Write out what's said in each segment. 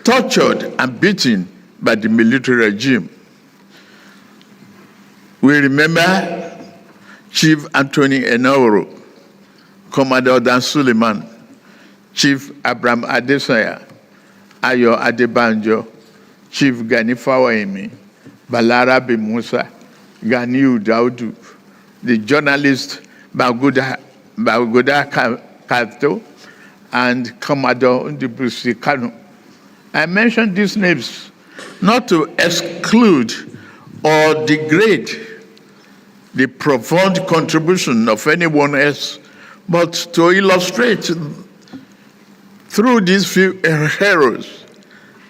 tortured and beaten by the military regime. We remember Chief Anthony Enoro, Commodore Dan Suleiman, Chief Abraham Adesanya, Ayo Adebanjo, Chief Gani Fawemi, Balarabe Musa, Ganiu Daudu, the journalist Baguda Kato, and Commodore Ndibusi Kanu. I mention these names not to exclude or degrade the profound contribution of anyone else, but to illustrate through these few heroes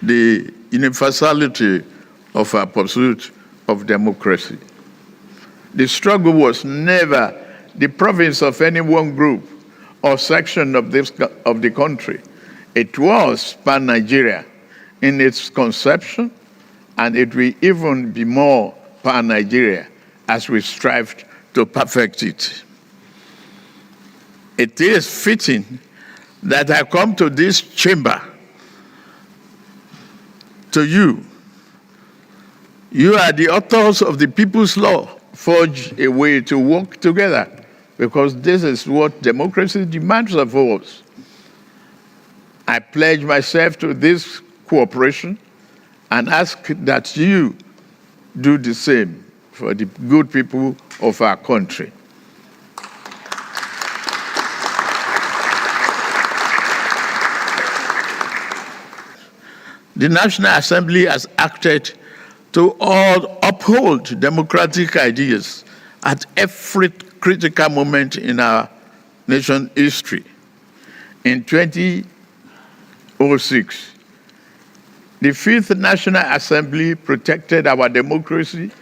the universality of our pursuit of democracy. The struggle was never the province of any one group or section of the country. It was pan-Nigeria in its conception, and it will even be more pan-Nigeria as we strive to perfect it. It is fitting that I come to this chamber to you. You are the authors of the People's Law, forge a way to work together, because this is what democracy demands of us. I pledge myself to this cooperation and ask that you do the same for the good people of our country. The National Assembly has acted to uphold democratic ideas at every critical moment in our nation's history. In 2006, the Fifth National Assembly protected our democracy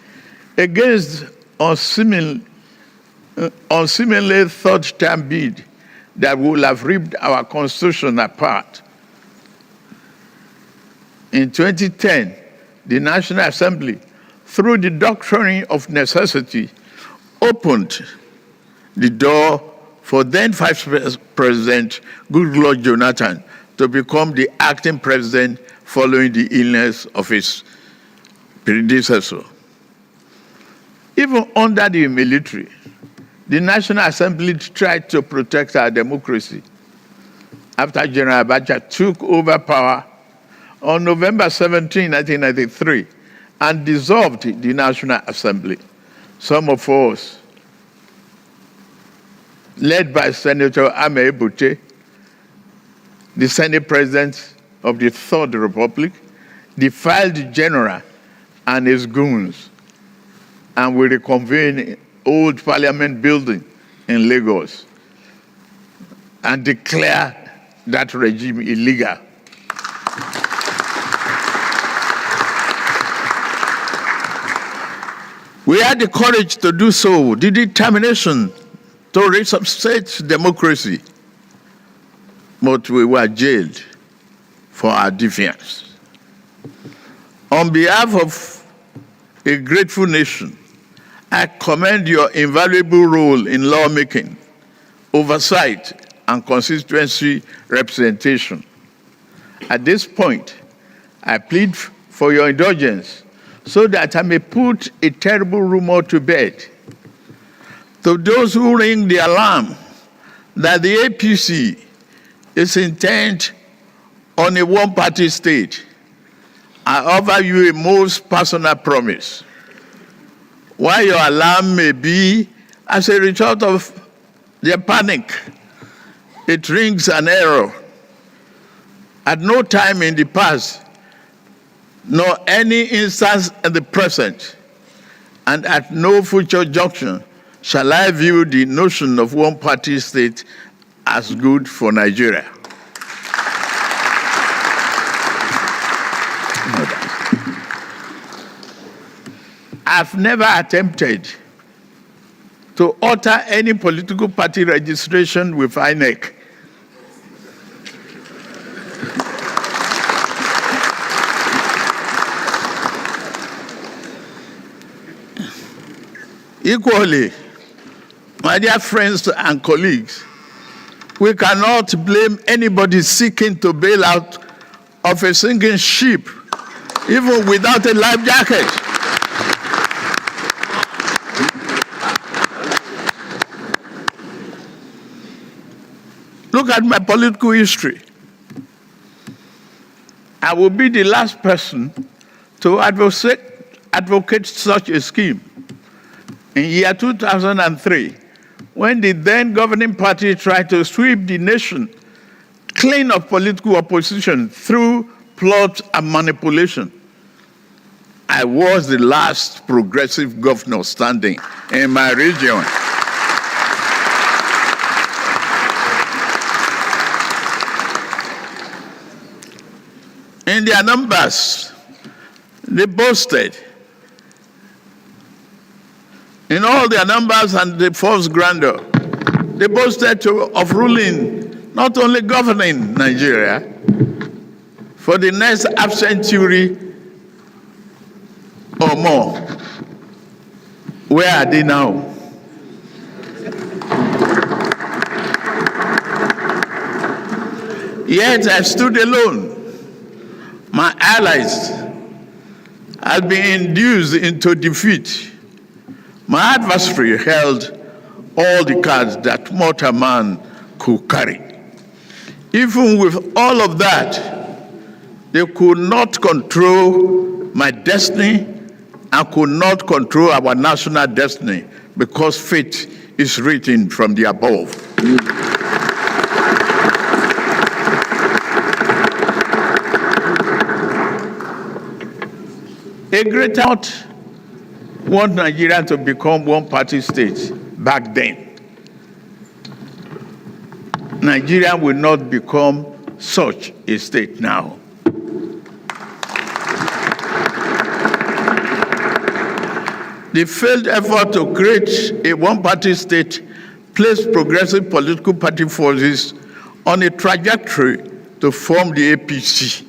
against unseemly third-term bid that would have ripped our Constitution apart. In 2010, the National Assembly, through the doctrine of necessity, opened the door for then Vice President Goodluck Jonathan to become the acting president following the illness of his predecessor. Even under the military, the National Assembly tried to protect our democracy. After General Abacha took over power on November 17, 1993, and dissolved the National Assembly, some of us, led by Senator Ame Ebute, the Senate President of the Third Republic, defied the general and his goons, and we reconvened in old Parliament building in Lagos and declared that regime illegal. We had the courage to do so, the determination to resuscitate democracy, but we were jailed for our defiance. On behalf of a grateful nation, I commend your invaluable role in lawmaking, oversight, and constituency representation. At this point, I plead for your indulgence so that I may put a terrible rumor to bed. To those who ring the alarm that the APC is intent on a one-party state, I offer you a most personal promise. While your alarm may be as a result of their panic, it rings an error. At no time in the past, nor any instance in the present, and at no future junction, shall I view the notion of one-party state as good for Nigeria. I've never attempted to alter any political party registration with INEC. Equally, my dear friends and colleagues, we cannot blame anybody seeking to bail out of a sinking ship, even without a life jacket. Look at my political history. I will be the last person to advocate such a scheme. In year 2003, when the then governing party tried to sweep the nation clean of political opposition through plots and manipulation, I was the last progressive governor standing in my region. In their numbers, they boasted. In all their numbers and the false grandeur, they boasted of ruling, not only governing Nigeria, for the next half century or more. Where are they now? Yet I stood alone. My allies had been induced into defeat. My adversary held all the cards that mortal man could carry. Even with all of that, they could not control my destiny and could not control our national destiny, because fate is written from the above. A great thought want Nigeria to become one-party state back then. Nigeria will not become such a state now. The failed effort to create a one-party state placed progressive political party forces on a trajectory to form the APC.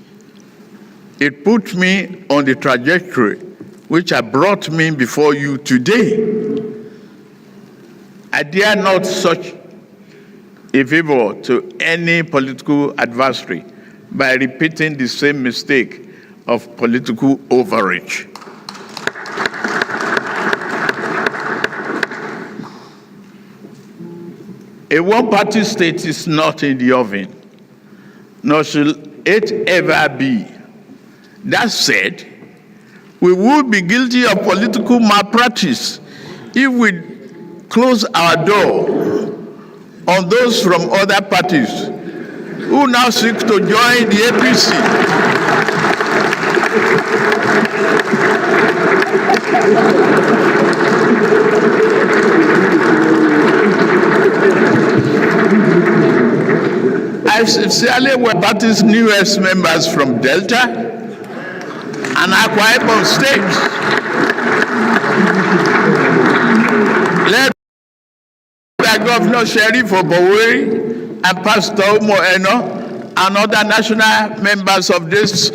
It put me on the trajectory which has brought me before you today. I dare not such a favor to any political adversary by repeating the same mistake of political overreach. A one-party state is not in the oven, nor shall it ever be. That said, we would be guilty of political malpractice if we close our door on those from other parties who now seek to join the APC. I sincerely welcome party's newest members from Delta and Akwa Ibom states. Led by Governor Sheriff Oboweri and Pastor Moeno and other national members of this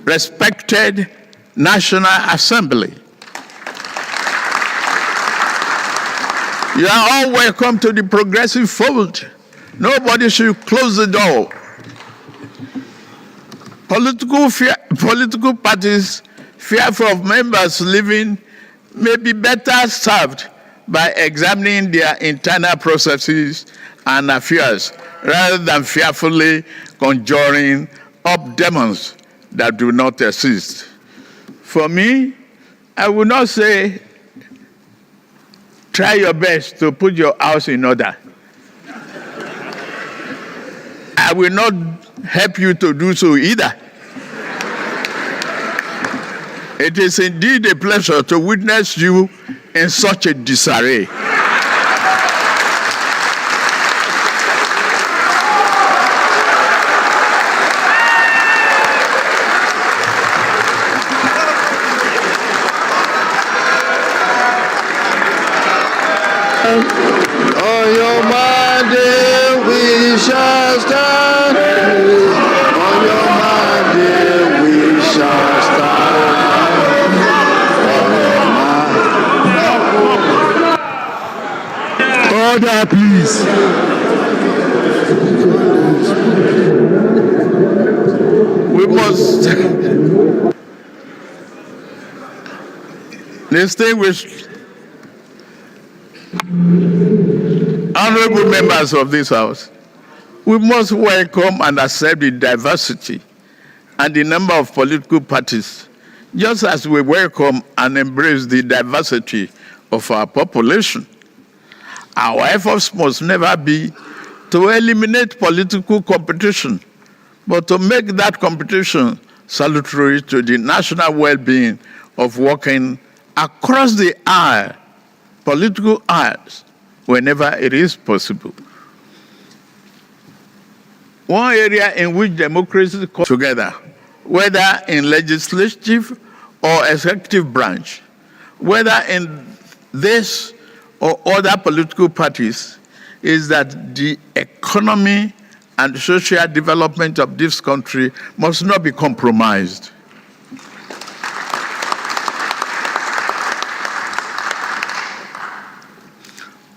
respected National Assembly. You are all welcome to the progressive fold. Nobody should close the door. Political parties fearful of members leaving may be better served by examining their internal processes and affairs rather than fearfully conjuring up demons that do not exist. For me, I would not say try your best to put your house in order. I will not help you to do so either. It is indeed a pleasure to witness you in such a disarray. On your mind, dear, we shall stand. On your mind, dear, we shall stand. Order, please. We must distinguish honorable members of this House. We must welcome and accept the diversity and the number of political parties, just as we welcome and embrace the diversity of our population. Our efforts must never be to eliminate political competition, but to make that competition salutary to the national well-being of working across the aisle, political aisles, whenever it is possible. One area in which democracy comes together, whether in legislative or executive branch, whether in this or other political parties, is that the economy and social development of this country must not be compromised.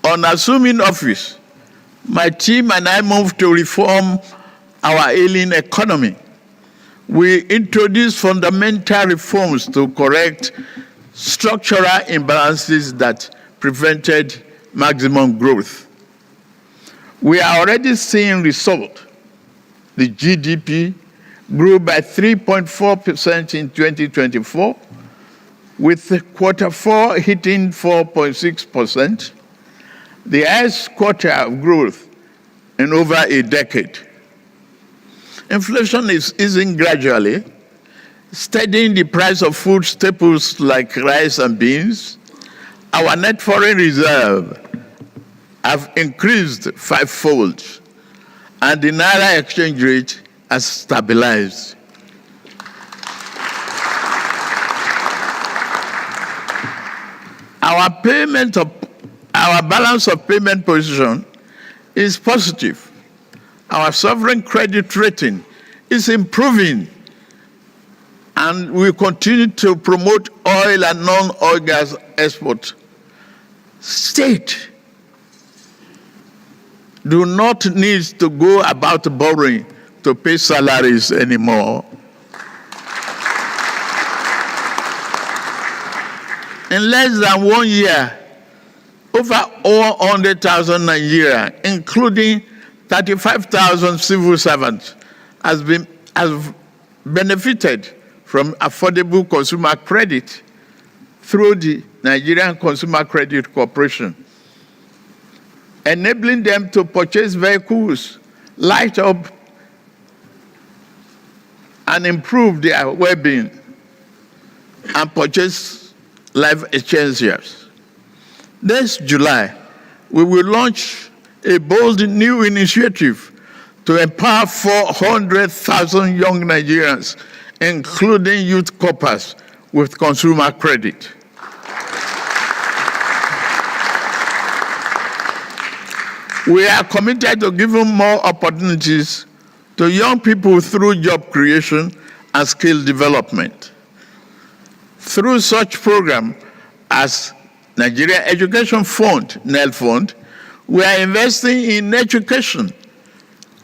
On assuming office, my team and I moved to reform our ailing economy. We introduced fundamental reforms to correct structural imbalances that prevented maximum growth. We are already seeing results. The GDP grew by 3.4% in 2024, with Q4 hitting 4.6%, the highest quarter of growth in over a decade. Inflation is easing gradually, steadying the price of food staples like rice and beans. Our net foreign reserve have increased fivefold, and the Naira exchange rate has stabilized. Our balance of payment position is positive. Our sovereign credit rating is improving, and we continue to promote oil and non-oil gas export. State do not need to go about borrowing to pay salaries anymore. In less than 1 year, over 100,000 Nigerians, including 35,000 civil servants, have benefited from affordable consumer credit through the Nigerian Consumer Credit Corporation, enabling them to purchase vehicles, light up, and improve their well-being, and purchase life essentials. This July, we will launch a bold new initiative to empower 400,000 young Nigerians, including youth corpers, with consumer credit. We are committed to giving more opportunities to young people through job creation and skill development. Through such programs as Nigeria Education Fund, NEL Fund, we are investing in education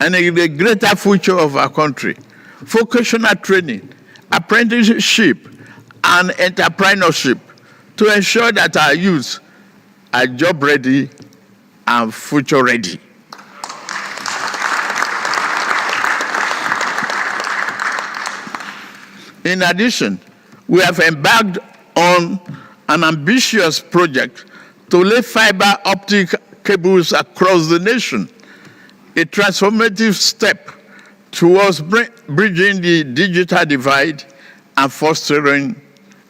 and in the greater future of our country. Vocational training, apprenticeship, and entrepreneurship to ensure that our youth are job ready and future ready. In addition, we have embarked on an ambitious project to lay fiber optic cables across the nation, a transformative step towards bridging the digital divide and fostering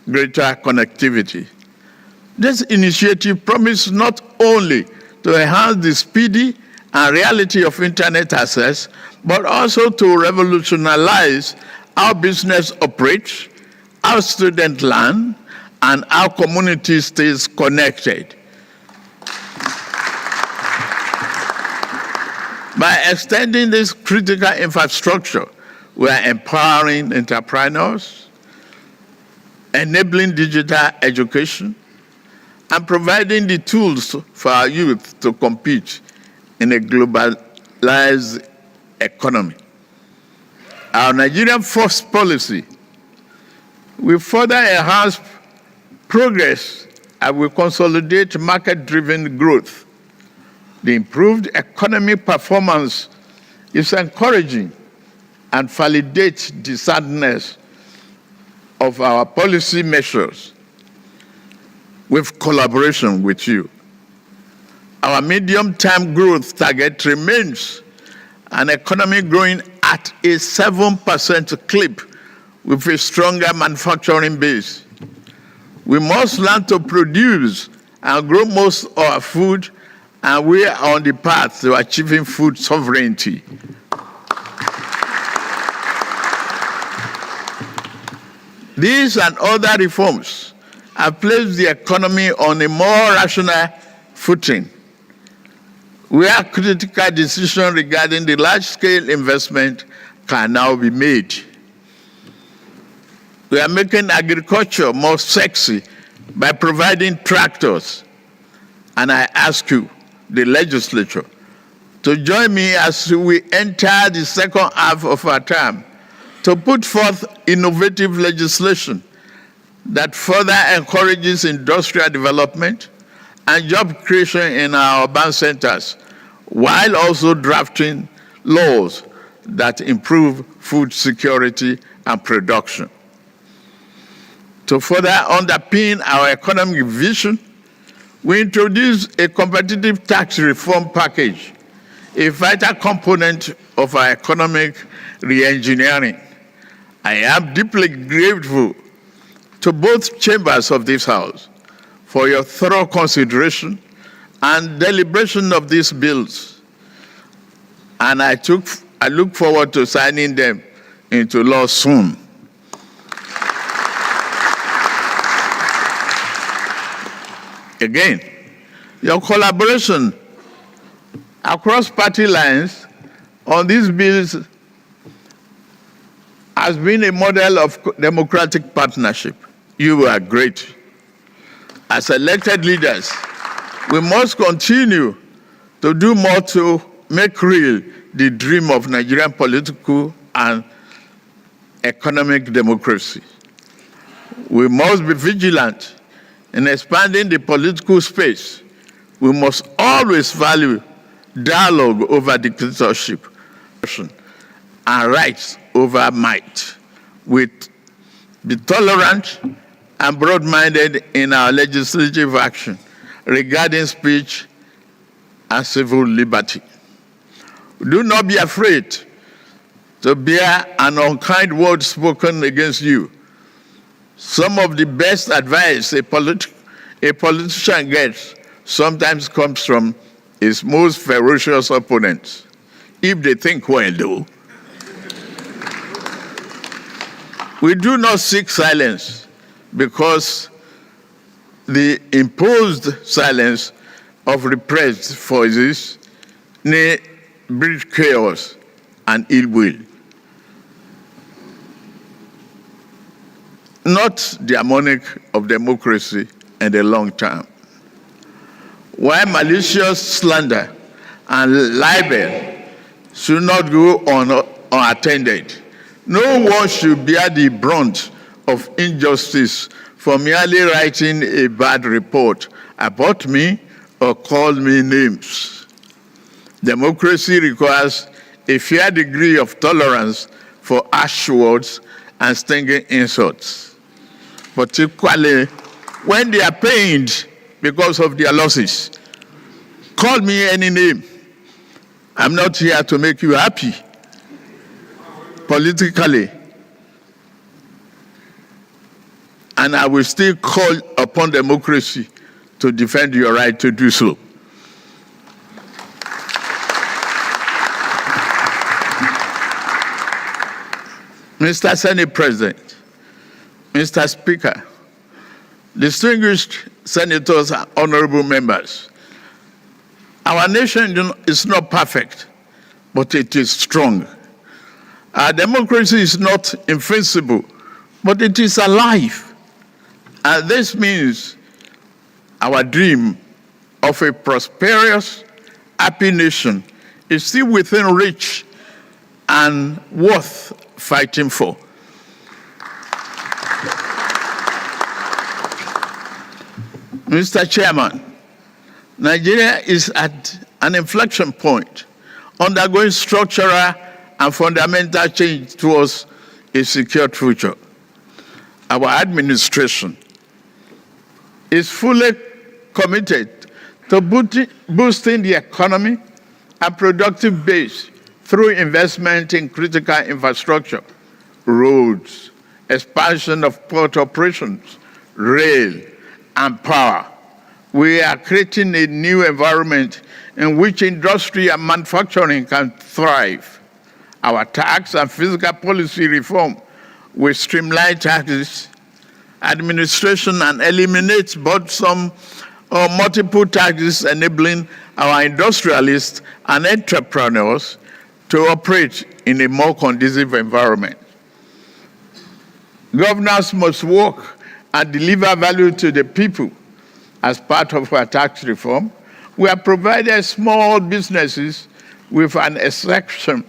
greater connectivity. This initiative promises not only to enhance the speedy and reality of internet access, but also to revolutionize how business operates, how students learn, and our community stays connected. By extending this critical infrastructure, we are empowering entrepreneurs, enabling digital education, and providing the tools for our youth to compete in a globalized economy. our Nigerian First policy will further enhance progress and will consolidate market-driven growth. The improved economic performance is encouraging and validates the soundness of our policy measures with collaboration with you. Our medium-term growth target remains an economy growing at a 7% clip with a stronger manufacturing base. We must learn to produce and grow most of our food, and we are on the path to achieving food sovereignty. These and other reforms have placed the economy on a more rational footing, where critical decisions regarding the large-scale investment can now be made. We are making agriculture more sexy by providing tractors. And I ask you, the legislature, to join me as we enter the second half of our term to put forth innovative legislation that further encourages industrial development and job creation in our urban centers, while also drafting laws that improve food security and production. To further underpin our economic vision, we introduced a competitive tax reform package, a vital component of our economic re-engineering. I am deeply grateful to both chambers of this House for your thorough consideration and deliberation of these bills. And I look forward to signing them into law soon. Again, your collaboration across party lines on these bills has been a model of democratic partnership. You are great. As elected leaders, we must continue to do more to make real the dream of Nigerian political and economic democracy. We must be vigilant in expanding the political space. We must always value dialogue over dictatorship and rights over might. We be tolerant and broad-minded in our legislative action regarding speech and civil liberty. Do not be afraid to bear an unkind word spoken against you. Some of the best advice a politician gets sometimes comes from his most ferocious opponents, if they think well, though. We do not seek silence because the imposed silence of repressed voices may breed chaos and ill will. Not the harmonic of democracy in the long term. While malicious slander and libel should not go unattended, no one should bear the brunt of injustice for merely writing a bad report about me or call me names. Democracy requires a fair degree of tolerance for harsh words and stinging insults, particularly when they are pained because of their losses. Call me any name. I'm not here to make you happy politically. And I will still call upon democracy to defend your right to do so. Mr. Senate President, Mr. Speaker, distinguished senators and honorable members, our nation is not perfect, but it is strong. Our democracy is not invincible, but it is alive. And this means our dream of a prosperous, happy nation is still within reach and worth fighting for. Mr. Chairman, Nigeria is at an inflection point, undergoing structural and fundamental change towards a secure future. Our administration is fully committed to boosting the economy and productive base through investment in critical infrastructure, roads, expansion of port operations, rail, and power. We are creating a new environment in which industry and manufacturing can thrive. Our tax and fiscal policy reform will streamline taxes, administration, and eliminate burdensome or multiple taxes, enabling our industrialists and entrepreneurs to operate in a more conducive environment. Governors must work and deliver value to the people. As part of our tax reform, we have provided small businesses with an exemption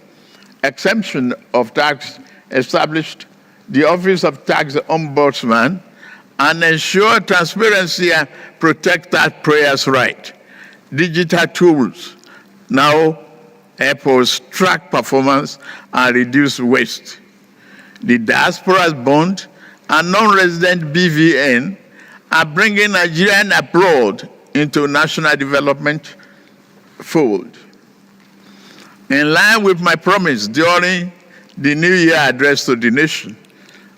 of tax, established the Office of Tax Ombudsman, and ensure transparency and protect taxpayers' right. Digital tools now help us track performance and reduce waste. The diaspora's bond and non-resident BVN are bringing Nigerian abroad into national development fold. In line with my promise during the New Year address to the nation,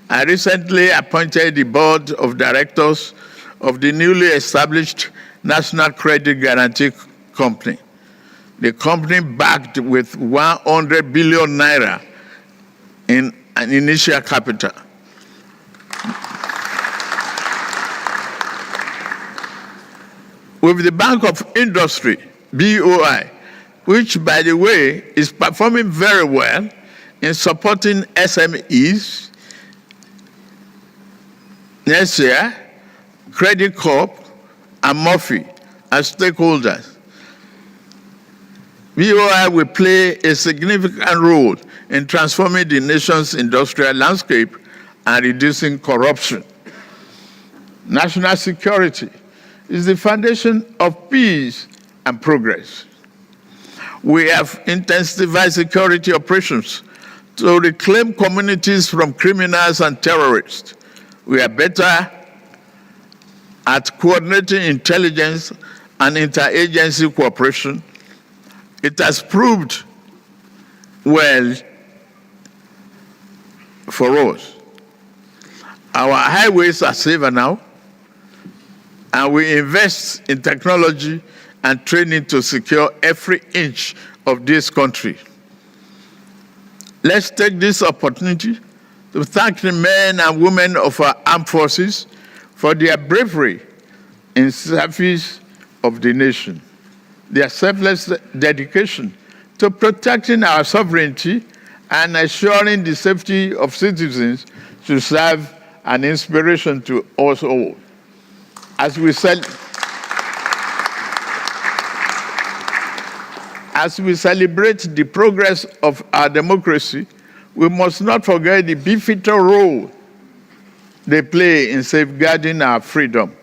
I recently appointed the board of directors of the newly established National Credit Guarantee Company. The company backed with 100 billion naira in an initial capital. With the Bank of Industry, BOI, which, by the way, is performing very well in supporting SMEs, next year, Credit Corp and Murphy as stakeholders. BOI will play a significant role in transforming the nation's industrial landscape and reducing corruption. National security is the foundation of peace and progress. We have intensified security operations to reclaim communities from criminals and terrorists. We are better at coordinating intelligence and interagency cooperation. It has proved well for us. Our highways are safer now, and we invest in technology and training to secure every inch of this country. Let's take this opportunity to thank the men and women of our armed forces for their bravery in service of the nation. Their selfless dedication to protecting our sovereignty and ensuring the safety of citizens should serve an inspiration to us all. As we celebrate the progress of our democracy, we must not forget the pivotal role they play in safeguarding our freedom.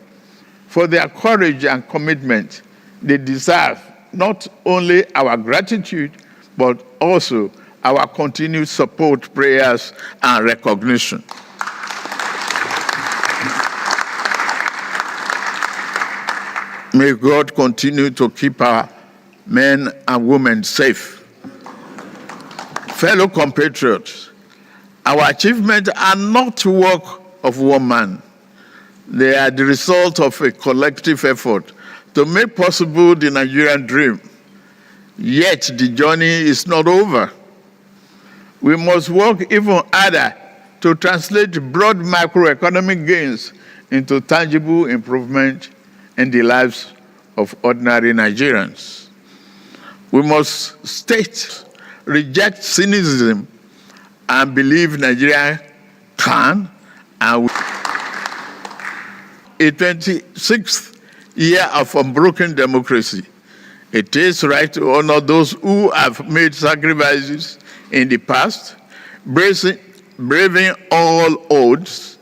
For their courage and commitment, they deserve not only our gratitude, but also our continued support, prayers, and recognition. May God continue to keep our men and women safe. Fellow compatriots, our achievements are not the work of one man. They are the result of a collective effort to make possible the Nigerian dream. Yet the journey is not over. We must work even harder to translate broad macroeconomic gains into tangible improvement in the lives of ordinary Nigerians. We must reject cynicism and believe Nigeria can and will. A 26th year of unbroken democracy. It is right to honor those who have made sacrifices in the past, braving all odds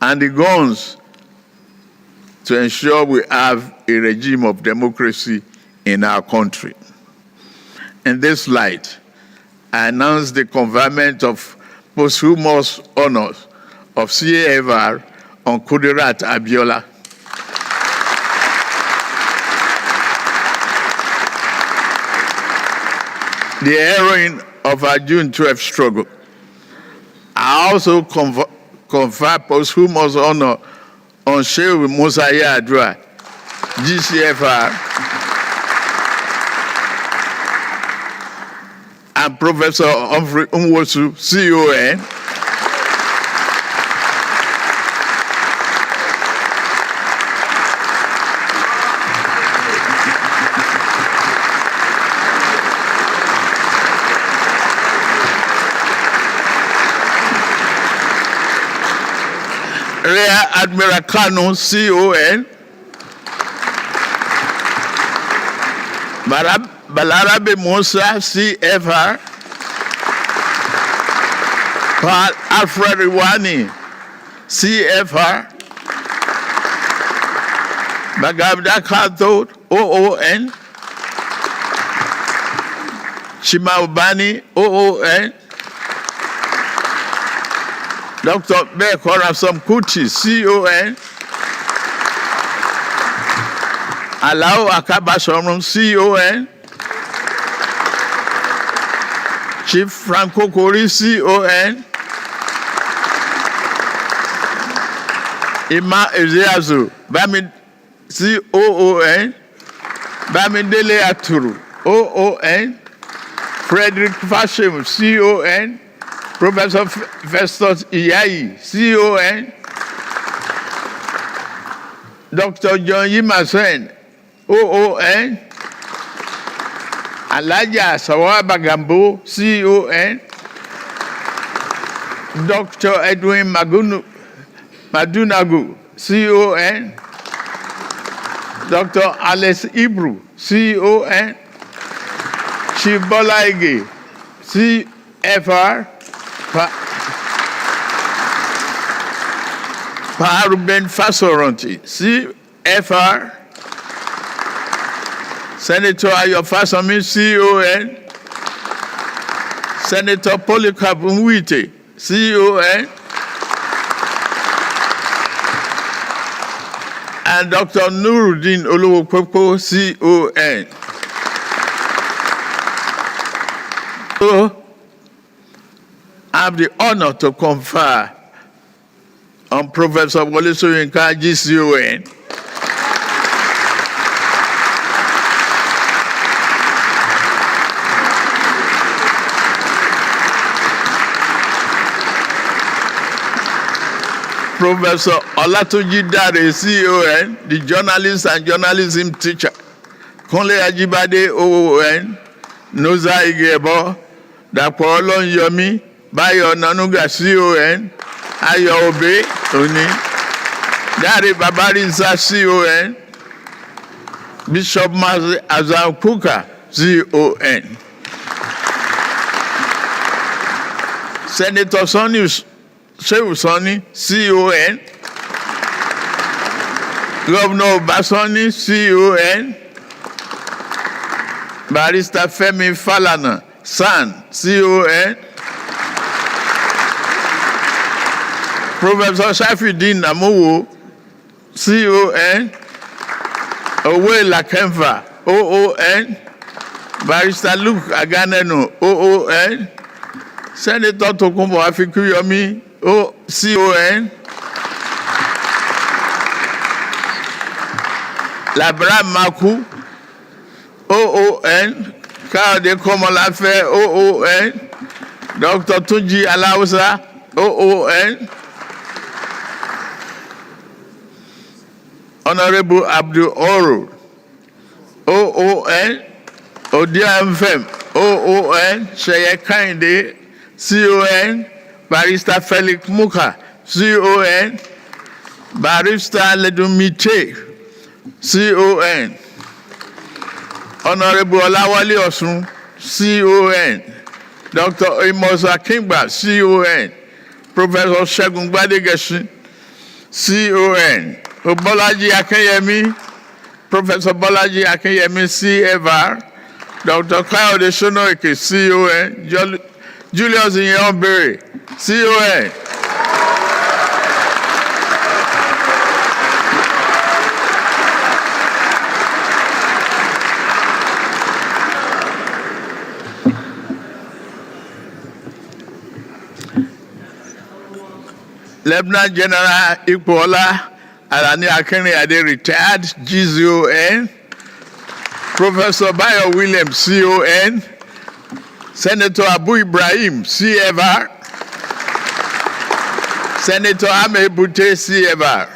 and the guns to ensure we have a regime of democracy in our country. In this light, I announce the conferment of posthumous honors of CAFR on Kudirat Abiola. The heroine of our June 12th struggle. I also confer posthumous honor on Sheikh Musa Yar'Adua, GCFR, and Professor Humphrey Nwosu, CON, Rear Admiral Kano, CON, Balarabe Musa, CFR, Paul Alfred Iwani, CFR, Bagabda Kato, OON, Chimaubani, OON, Dr. Bekorasom Kuti, CON, Alao Akabasorum, CON, Chief Franco Kori, CON, Ima Ezeazu, Bami, COON, Bamidele Aturu, OON, Frederick Fashem, CON, Professor Festus Iyayi, CON, Dr. John Yimasen, OON, Alaja Sawaba Gambo, CON, Dr. Edwin Madunagu, CON, Dr. Alex Ibru, CON, Chief Bola Ige, CFR, Paruben Fasoronti, CFR, Senator Ayo Fasomi, CON, Senator Polycarp Mwite, CON, and Dr. Nuruddin Oluwopopo, CON. So, I have the honor to confer on Professor Wole Soyinka, GCON, Professor Olatunji Dare, CON, the journalist and journalism teacher, Kunle Ajibade, OON, Noza Igebo, Dapo Olonyomi, Bayo Nanuga, CON, Ayo Obe, Oni, Dare Babarinsa, CON, Bishop Mazi Azam Kuka, CON, Senator Sonny Shehu Sonny, CON, Governor Basoni, CON, Barrister Femi Falana, SAN, CON, Professor Shafidin Amuwo, CON, Owe Lakemfa, OON, Barrister Luke Aganenu, OON, Senator Tokunbo Afikuyomi, CON, Labra Maku, OON, Kade Komolafe, OON, Dr. Tunji Alausa, OON, Honorable Abdul Oro, OON, Odia Mfem, OON, Sheye Kinde, CON, Barrister Felix Muka, CON, Barrister Ledumite, CON, Honorable Olawale Osun, CON, Dr. Amos Akingba, CON. Professor Segun Gbadegesin, CON. Bolaji Akinyemi, Professor Bolaji Akinyemi, CFR. Dr. Kayode Sonoike, CON. Julius Inyonbere, CON. Lieutenant General Ikpola Alani Akinriyade, retired, GZON. Professor Bayo Williams, CON. Senator Abu Ibrahim, CFR. Senator Ame Bute, CFR.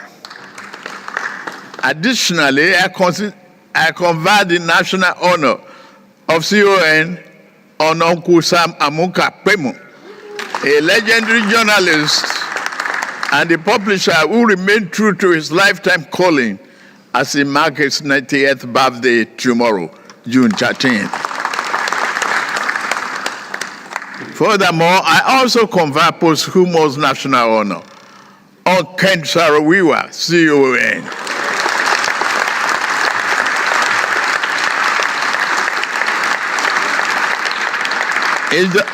Additionally, I confer the national honor of CON on Uncle Sam Amuka Pemu, a legendary journalist and the publisher who remained true to his lifetime calling as he marks his 90th birthday tomorrow, June 13th. Furthermore, I also confer posthumous national honor on Ken Sarawiwa, CON.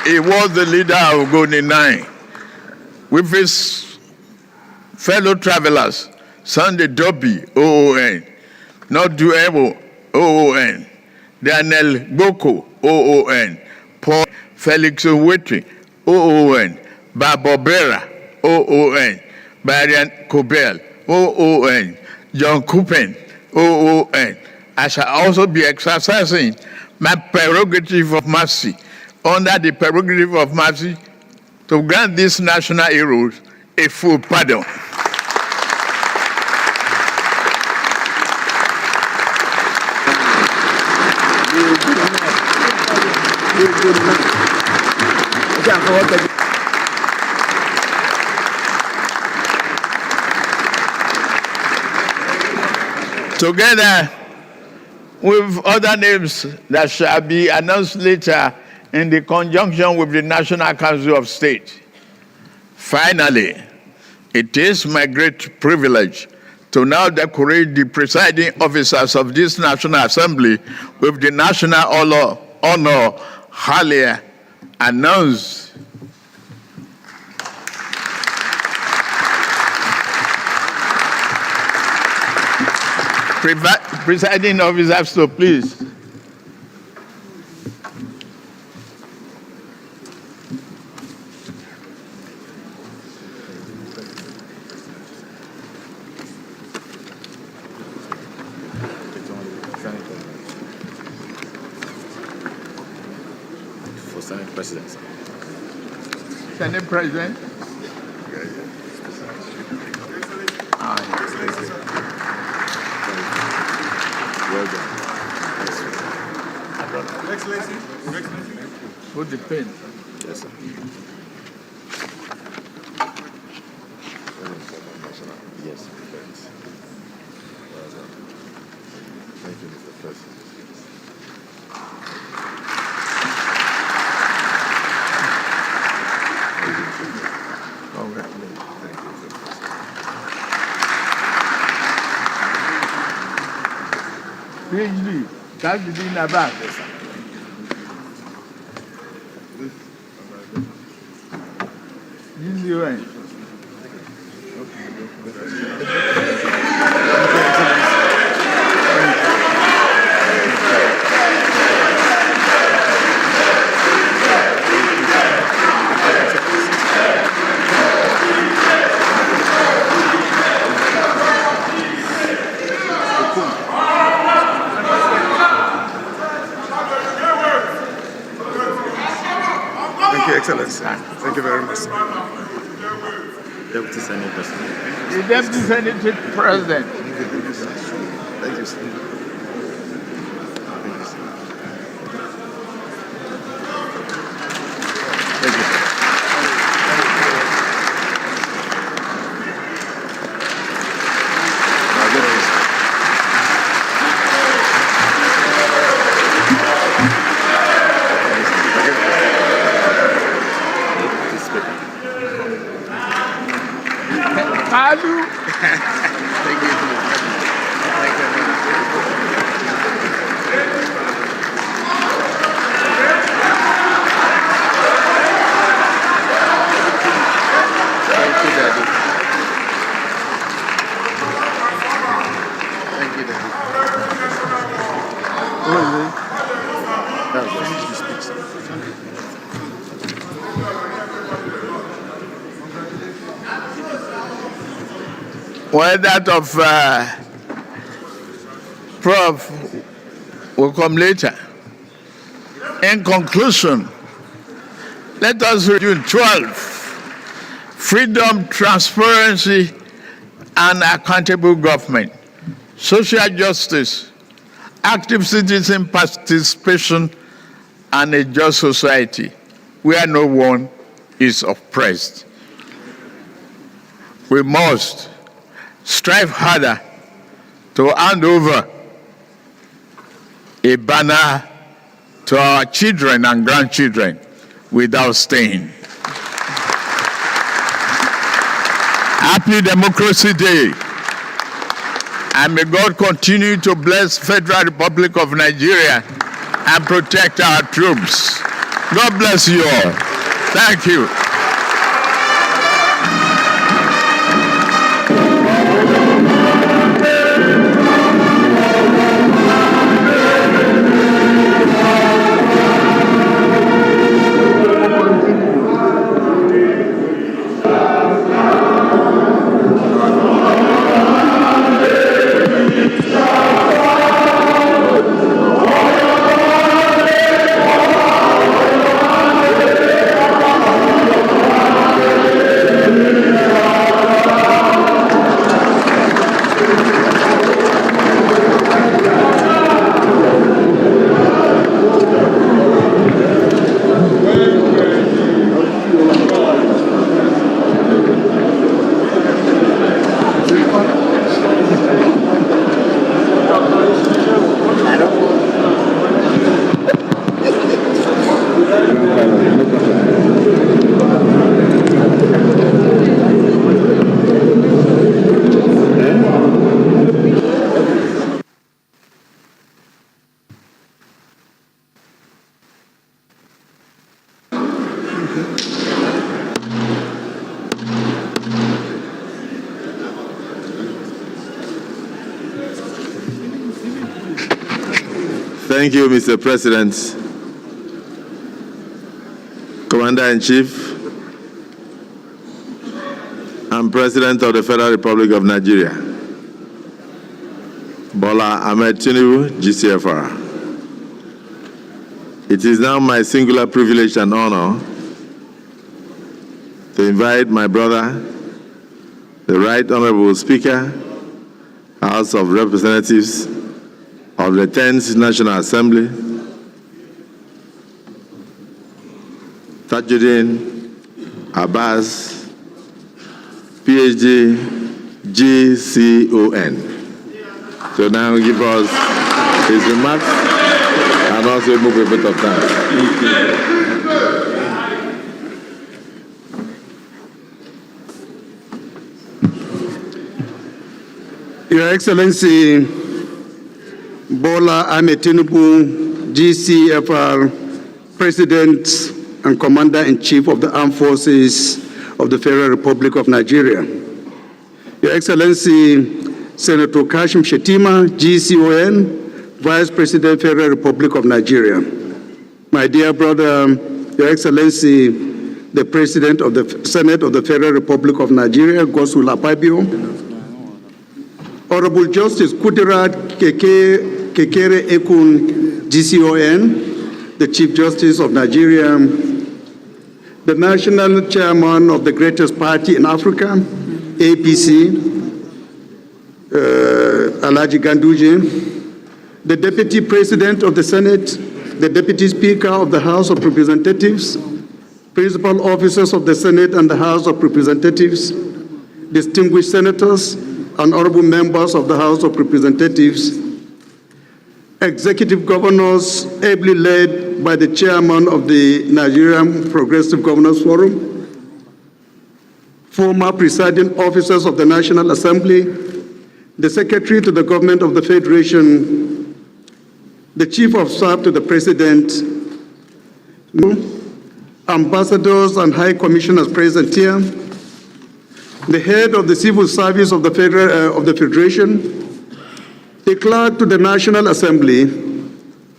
He was the leader of Goni 9 with his fellow travelers, Sunday Dobby, OON, Noduebo, OON, Daniel Boko, OON, Paul Felix Owetri, OON, Babobera, OON, Barian Kobel, OON, John Kupen, OON. I shall also be exercising my prerogative of mercy under the prerogative of mercy to grant these national heroes a full pardon. Together with other names that shall be announced later in the conjunction with the National Council of State. Finally, it is my great privilege to now decorate the presiding officers of this National Assembly with the national honor earlier announced. Presiding officers, so please. For Senate President. Senate President. Well done. Excellency. Put the pen. Yes, sir. Yes, thanks. Well done. Thank you, Mr. President. PhD, that's the thing about. GZON. Thank you, Excellency. Thank you very much. Deputy Senate President. The Deputy Senate President. Thank you, sir. Thank you, sir. Thank you, sir. Well, that of Prof will come later. In conclusion, let us review 12. Freedom, transparency, and accountable government. Social justice, active citizen participation, and a just society where no one is oppressed. We must strive harder to hand over a banner to our children and grandchildren without stain. Happy Democracy Day. And may God continue to bless Federal Republic of Nigeria and protect our troops. God bless you all. Thank you. Thank you, Mr. President, Commander-in-Chief, and President of the Federal Republic of Nigeria, Bola Tinubu, GCFR. It is now my singular privilege and honor to invite my brother, the Right Honorable Speaker, House of Representatives of the 10th National Assembly, Tajuddin Abbas, PhD, GCON. So now give us his remarks and also move a bit of time. Your Excellency, Bola Tinubu, GCFR, President and Commander-in-Chief of the Armed Forces of the Federal Republic of Nigeria. Your Excellency, Senator Kashim Shettima, GCON, Vice President, Federal Republic of Nigeria. My dear brother, Your Excellency, the President of the Senate of the Federal Republic of Nigeria, Godswill Akpabio, Honorable Justice Kudirat Kekere Ekun, GCON, the Chief Justice of Nigeria, the National Chairman of the greatest party in Africa, APC, Alhaji Ganduje, the Deputy President of the Senate, the Deputy Speaker of the House of Representatives, principal officers of the Senate and the House of Representatives, distinguished senators, and honorable members of the House of Representatives, executive governors ably led by the chairman of the Nigerian Progressive Governors Forum, former presiding officers of the National Assembly, the Secretary to the Government of the Federation, the Chief of Staff to the President, ambassadors and high commissioners present here, the head of the Civil Service of the Federation, the clerk to the National Assembly,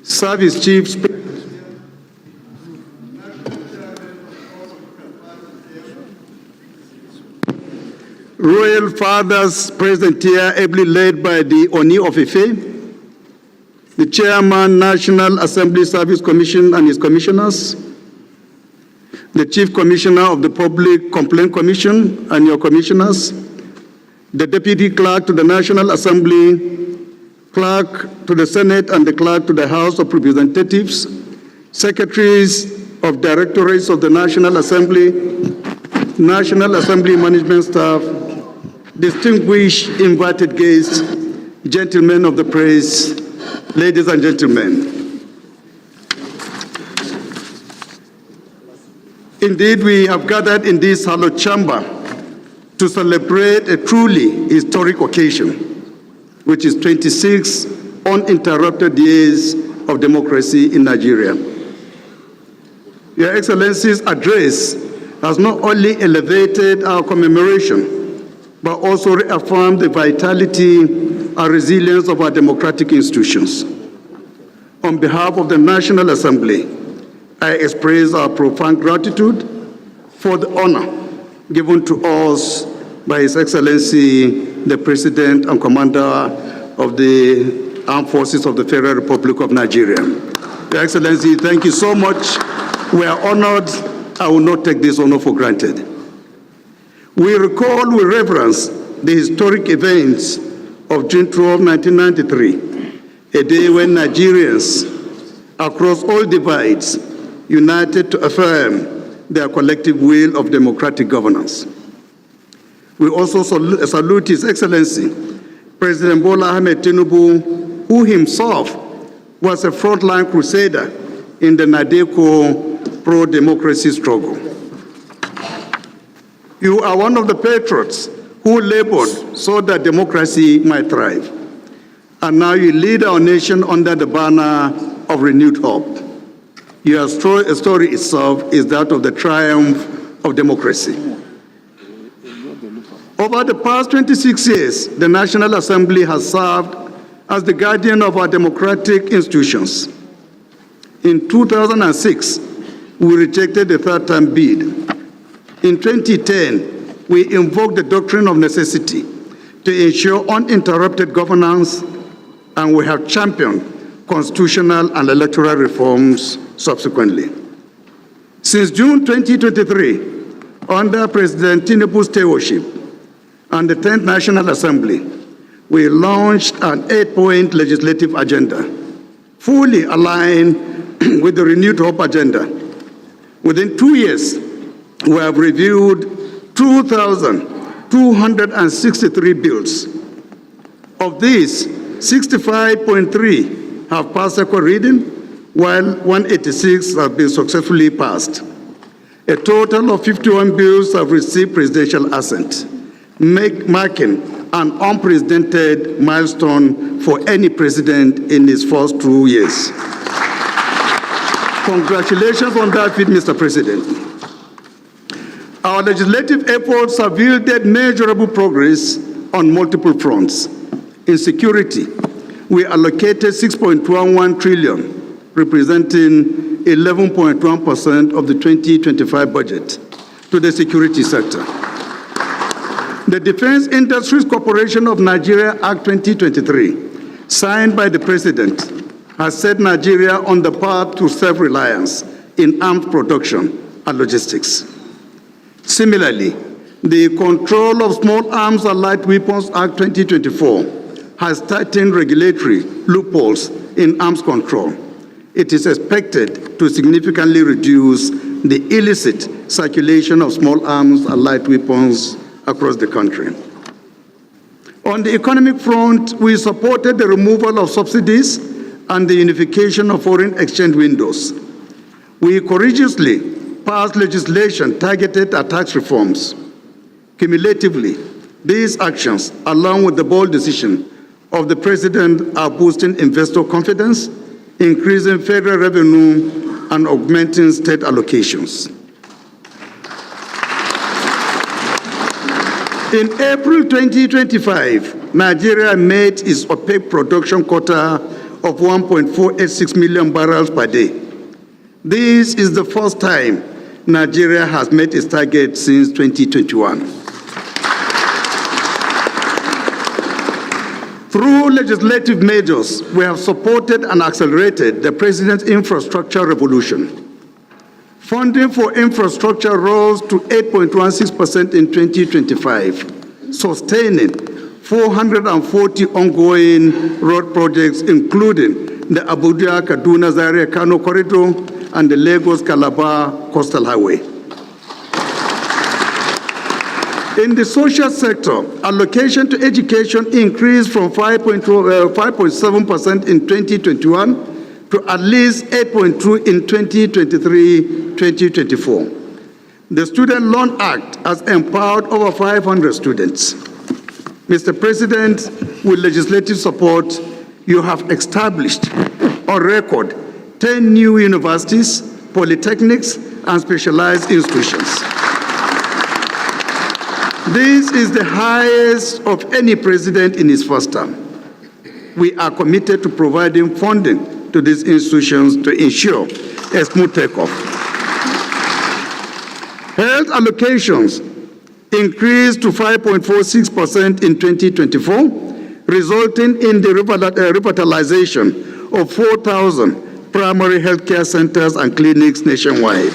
Service Chiefs, Royal Fathers present here, ably led by the Oni of Ife, the Chairman, National Assembly Service Commission and his commissioners, the Chief Commissioner of the Public Complaint Commission and your commissioners, the Deputy Clerk to the National Assembly, Clerk to the Senate and the Clerk to the House of Representatives, Secretaries of Directorates of the National Assembly Management Staff, distinguished invited guests, gentlemen of the press, ladies and gentlemen. Indeed, we have gathered in this hallowed chamber to celebrate a truly historic occasion, which is 26 uninterrupted years of democracy in Nigeria. Your Excellency's address has not only elevated our commemoration, but also reaffirmed the vitality and resilience of our democratic institutions. On behalf of the National Assembly, I express our profound gratitude for the honor given to us by His Excellency, the President and Commander of the Armed Forces of the Federal Republic of Nigeria. Your Excellency, thank you so much. We are honored. I will not take this honor for granted. We recall with reverence the historic events of June 12, 1993, a day when Nigerians across all divides united to affirm their collective will of democratic governance. We also salute His Excellency, President Bola Tinubu, who himself was a frontline crusader in the Nadeco pro-democracy struggle. You are one of the patriots who labored so that democracy might thrive. And now you lead our nation under the banner of renewed hope. Your story itself is that of the triumph of democracy. Over the past 26 years, the National Assembly has served as the guardian of our democratic institutions. In 2006, we rejected the third-term bid. In 2010, we invoked the doctrine of necessity to ensure uninterrupted governance, and we have championed constitutional and electoral reforms subsequently. Since June 2023, under President Tinubu's stewardship and the 10th National Assembly, we launched an 8-point legislative agenda, fully aligned with the renewed hope agenda. Within 2 years, we have reviewed 2,263 bills. Of these, 65.3 have passed second reading, while 186 have been successfully passed. A total of 51 bills have received presidential assent, marking an unprecedented milestone for any president in his first 2 years. Congratulations on that feat, Mr. President. Our legislative efforts have yielded measurable progress on multiple fronts. In security, we allocated 6.11 trillion, representing 11.1% of the 2025 budget, to the security sector. The Defense Industries Corporation of Nigeria Act 2023, signed by the President, has set Nigeria on the path to self-reliance in arms production and logistics. Similarly, the Control of Small Arms and Light Weapons Act 2024 has tightened regulatory loopholes in arms control. It is expected to significantly reduce the illicit circulation of small arms and light weapons across the country. On the economic front, we supported the removal of subsidies and the unification of foreign exchange windows. We courageously passed legislation targeted at tax reforms. Cumulatively, these actions, along with the bold decision of the President, are boosting investor confidence, increasing federal revenue, and augmenting state allocations. In April 2025, Nigeria met its OPEC production quota of 1.486 million barrels per day. This is the first time Nigeria has met its target since 2021. Through legislative measures, we have supported and accelerated the President's infrastructure revolution. Funding for infrastructure rose to 8.16% in 2025, sustaining 440 ongoing road projects, including the Abuja-Kaduna-Zaria-Kano corridor and the Lagos-Calabar Coastal Highway. In the social sector, allocation to education increased from 5.7% in 2021 to at least 8.2% in 2023-2024. The Student Loan Act has empowered over 500 students. Mr. President, with legislative support, you have established on record 10 new universities, polytechnics, and specialized institutions. This is the highest of any president in his first term. We are committed to providing funding to these institutions to ensure a smooth takeoff. Health allocations increased to 5.46% in 2024, resulting in the revitalization of 4,000 primary healthcare centers and clinics nationwide.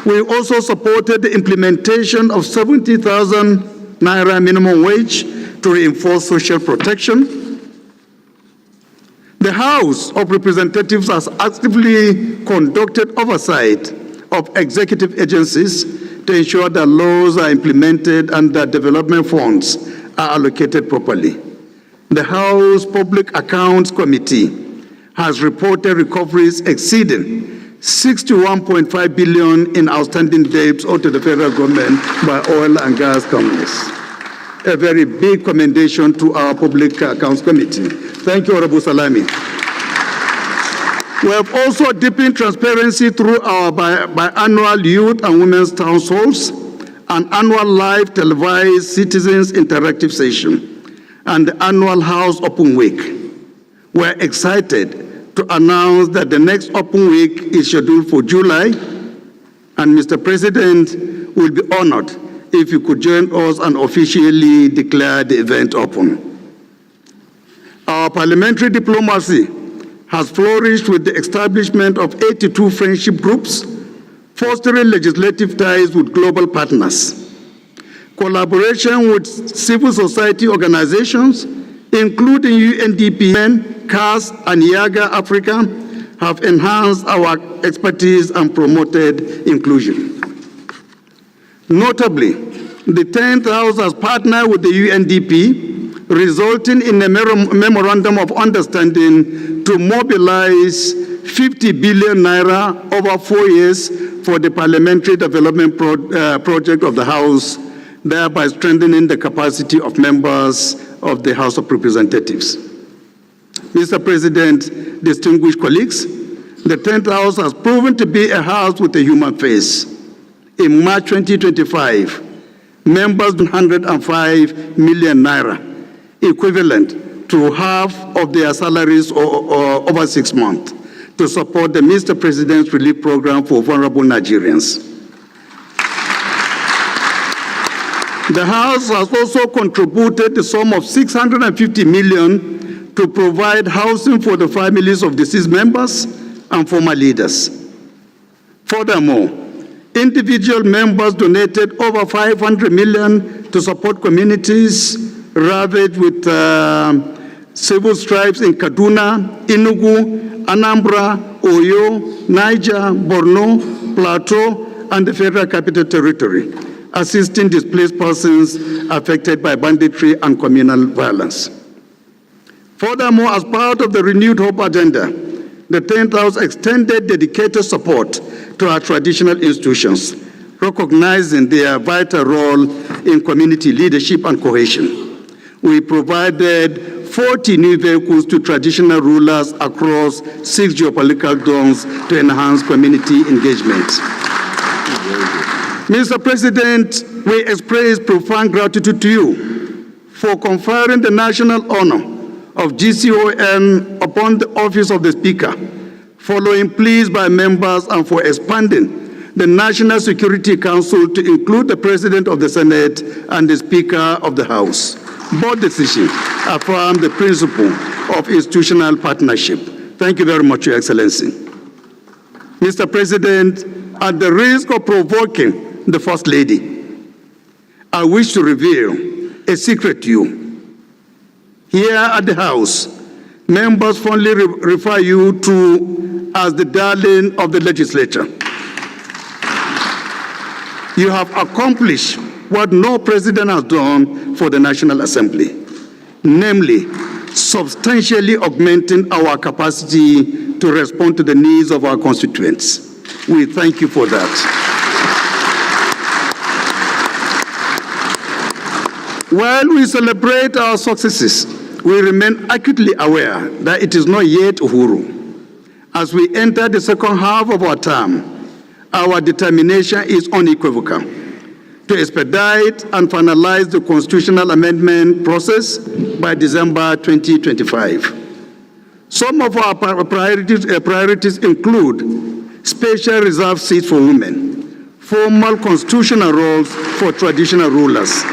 We also supported the implementation of 70,000 Naira minimum wage to reinforce social protection. The House of Representatives has actively conducted oversight of executive agencies to ensure that laws are implemented and that development funds are allocated properly. The House Public Accounts Committee has reported recoveries exceeding 61.5 billion in outstanding debts owed to the federal government by oil and gas companies. A very big commendation to our Public Accounts Committee. Thank you, Honorable Salami. We have also deepened transparency through our biannual youth and women's town halls, an annual live televised citizens interactive session, and the annual House Open Week. We're excited to announce that the next Open Week is scheduled for July, and Mr. President will be honored if you could join us and officially declare the event open. Our parliamentary diplomacy has flourished with the establishment of 82 friendship groups, fostering legislative ties with global partners. Collaboration with civil society organizations, including UNDP, CAS, and YAGA Africa, have enhanced our expertise and promoted inclusion. Notably, the 10th House has partnered with the UNDP, resulting in a memorandum of understanding to mobilize 50 billion naira over 4 years for the parliamentary development project of the House, thereby strengthening the capacity of members of the House of Representatives. Mr. President, distinguished colleagues, the 10th House has proven to be a house with a human face. In March 2025, members 105 million naira, equivalent to half of their salaries over 6 months, to support the Mr. President's relief program for vulnerable Nigerians. The House has also contributed the sum of 650 million to provide housing for the families of deceased members and former leaders. Furthermore, individual members donated over 500 million to support communities ravaged with civil stripes in Kaduna, Enugu, Anambra, Oyo, Niger, Borno, Plateau, and the Federal Capital Territory, assisting displaced persons affected by banditry and communal violence. Furthermore, as part of the Renewed Hope agenda, the 10th House extended dedicated support to our traditional institutions, recognizing their vital role in community leadership and cohesion. We provided 40 new vehicles to traditional rulers across 6 geopolitical zones to enhance community engagement. Mr. President, we express profound gratitude to you for conferring the national honor of GCON upon the office of the Speaker, following pleas by members and for expanding the National Security Council to include the President of the Senate and the Speaker of the House. Both decisions affirm the principle of institutional partnership. Thank you very much, Your Excellency. Mr. President, at the risk of provoking the First Lady, I wish to reveal a secret to you. Here at the House, members fondly refer you to as the darling of the legislature. You have accomplished what no president has done for the National Assembly, namely, substantially augmenting our capacity to respond to the needs of our constituents. We thank you for that. While we celebrate our successes, we remain acutely aware that it is not yet Uhuru. As we enter the second half of our term, our determination is unequivocal to expedite and finalize the constitutional amendment process by December 2025. Some of our priorities include special reserved seats for women, formal constitutional roles for traditional rulers,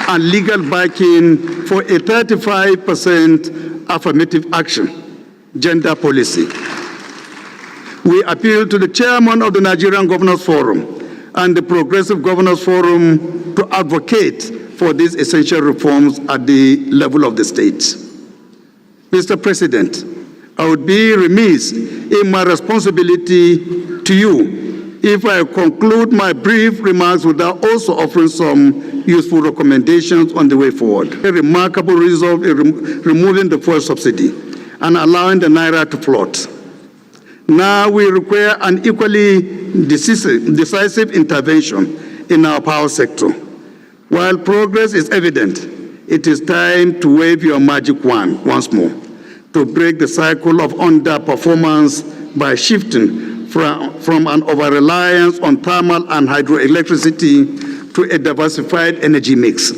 and legal backing for a 35% affirmative action gender policy. We appeal to the chairman of the Nigerian Governors Forum and the Progressive Governors Forum to advocate for these essential reforms at the level of the state. Mr. President, I would be remiss in my responsibility to you if I conclude my brief remarks without also offering some useful recommendations on the way forward. A remarkable result in removing the fuel subsidy and allowing the Naira to float. Now we require an equally decisive intervention in our power sector. While progress is evident, it is time to wave your magic wand once more to break the cycle of underperformance by shifting from an over-reliance on thermal and hydroelectricity to a diversified energy mix.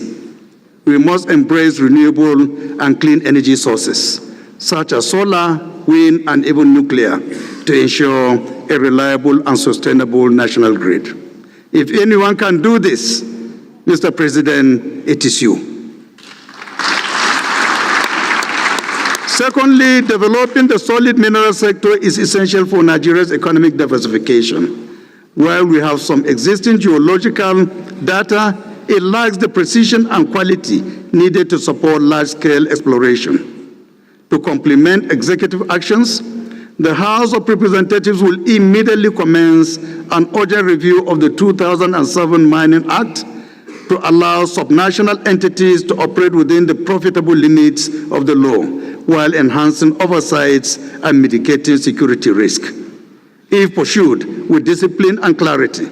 We must embrace renewable and clean energy sources, such as solar, wind, and even nuclear, to ensure a reliable and sustainable national grid. If anyone can do this, Mr. President, it is you. Secondly, developing the solid mineral sector is essential for Nigeria's economic diversification. While we have some existing geological data, it lacks the precision and quality needed to support large-scale exploration. To complement executive actions, the House of Representatives will immediately commence an urgent review of the 2007 Mining Act to allow subnational entities to operate within the profitable limits of the law while enhancing oversights and mitigating security risk. If pursued with discipline and clarity,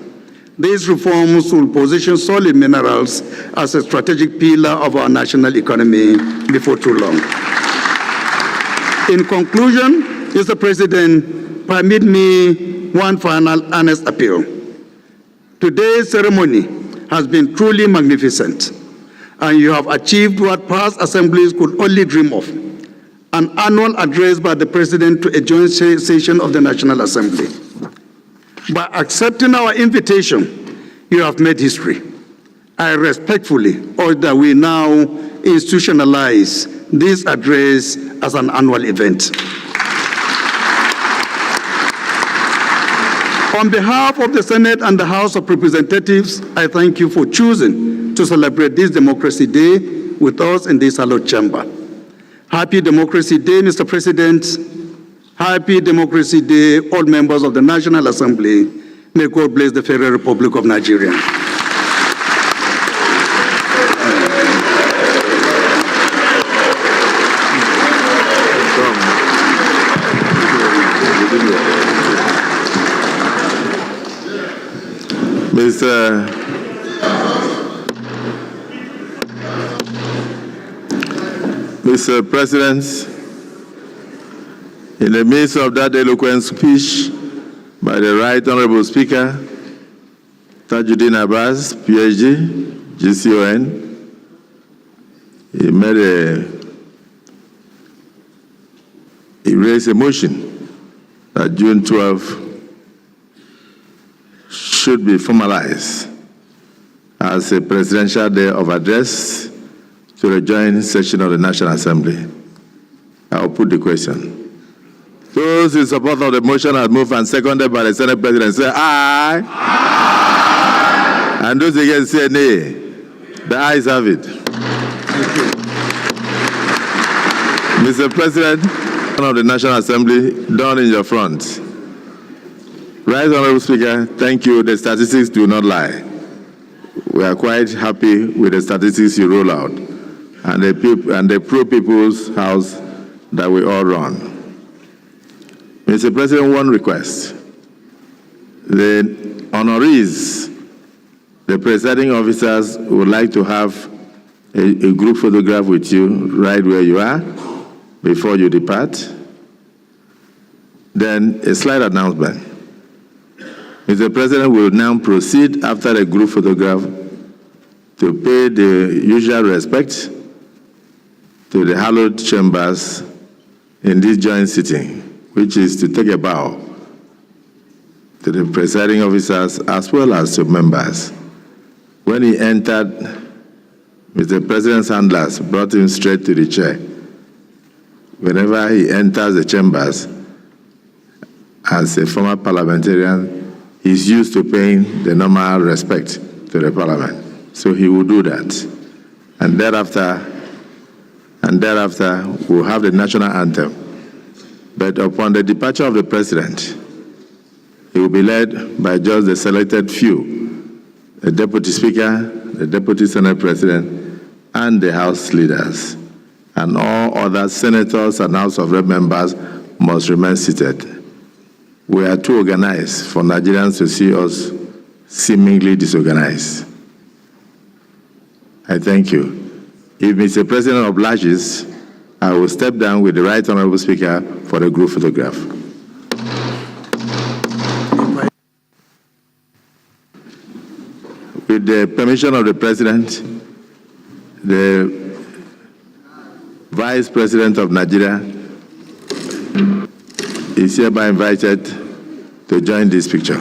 these reforms will position solid minerals as a strategic pillar of our national economy before too long. In conclusion, Mr. President, permit me one final earnest appeal. Today's ceremony has been truly magnificent, and you have achieved what past assemblies could only dream of, an annual address by the President to a joint session of the National Assembly. By accepting our invitation, you have made history. I respectfully urge that we now institutionalize this address as an annual event. On behalf of the Senate and the House of Representatives, I thank you for choosing to celebrate this Democracy Day with us in this hallowed chamber. Happy Democracy Day, Mr. President. Happy Democracy Day, all members of the National Assembly. May God bless the Federal Republic of Nigeria. Mr. President, in the midst of that eloquent speech by the Right Honorable Speaker, Tajuddin Abbas, PhD, GCON, he made we raise a motion that June 12 should be formalized as a presidential day of address to the joint session of the National Assembly. I'll put the question. Those in support of the motion as moved and seconded by the Senate President say aye. Aye. And those against say nay. The ayes have it. Mr. President of the National Assembly, down in your front. Right Honorable Speaker, thank you. The statistics do not lie. We are quite happy with the statistics you roll out and the pro-people's house that we all run. Mr. President, one request. The honorees, the presiding officers would like to have a group photograph with you right where you are before you depart. Then a slight announcement. Mr. President will now proceed after the group photograph to pay the usual respect to the hallowed chambers in this joint sitting, which is to take a bow to the presiding officers as well as to members. When he entered, Mr. President's handlers brought him straight to the chair. Whenever he enters the chambers, as a former parliamentarian, he's used to paying the normal respect to the parliament. So he will do that. And thereafter, we'll have the national anthem. But upon the departure of the president, he will be led by just the selected few, the deputy speaker, the deputy senate president, and the house leaders. And all other senators and House of Rep members must remain seated. We are too organized for Nigerians to see us seemingly disorganized. I thank you. If Mr. President obliges, I will step down with the Right Honorable Speaker for the group photograph. With the permission of the President, the Vice President of Nigeria is hereby invited to join this picture.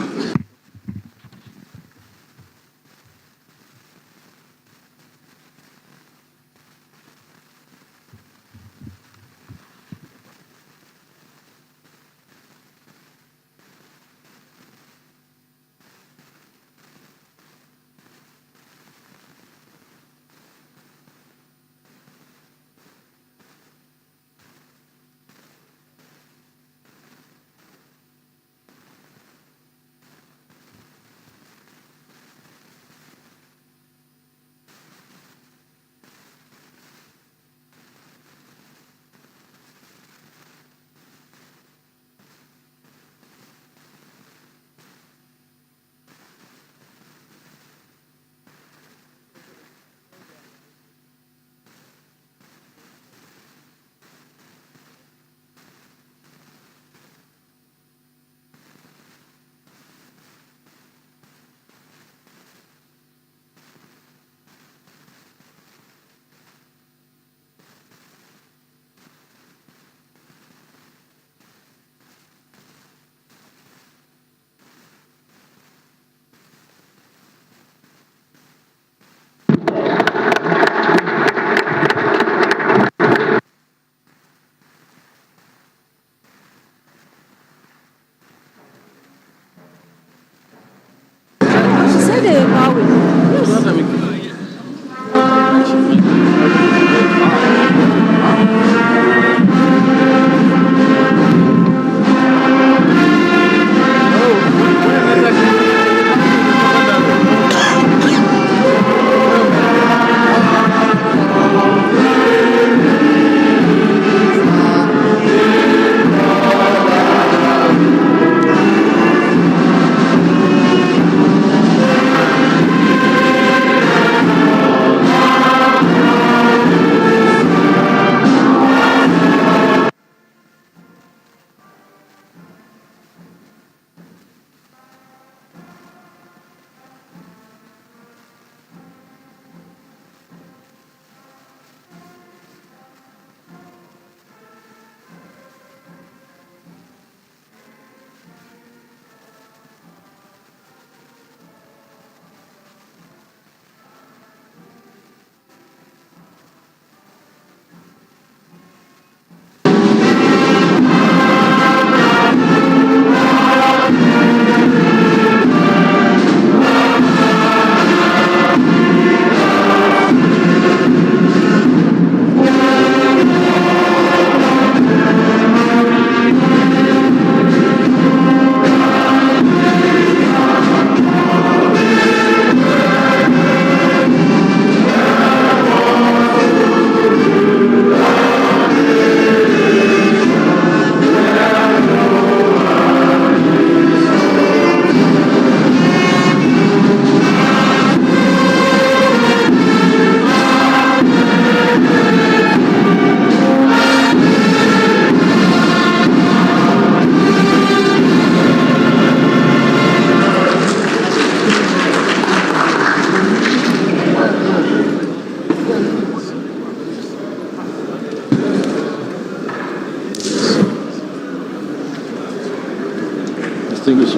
distinguished.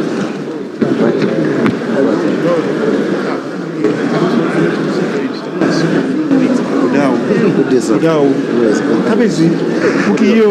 Good day, sir. Yes. Kábíyèsí, kí yín o.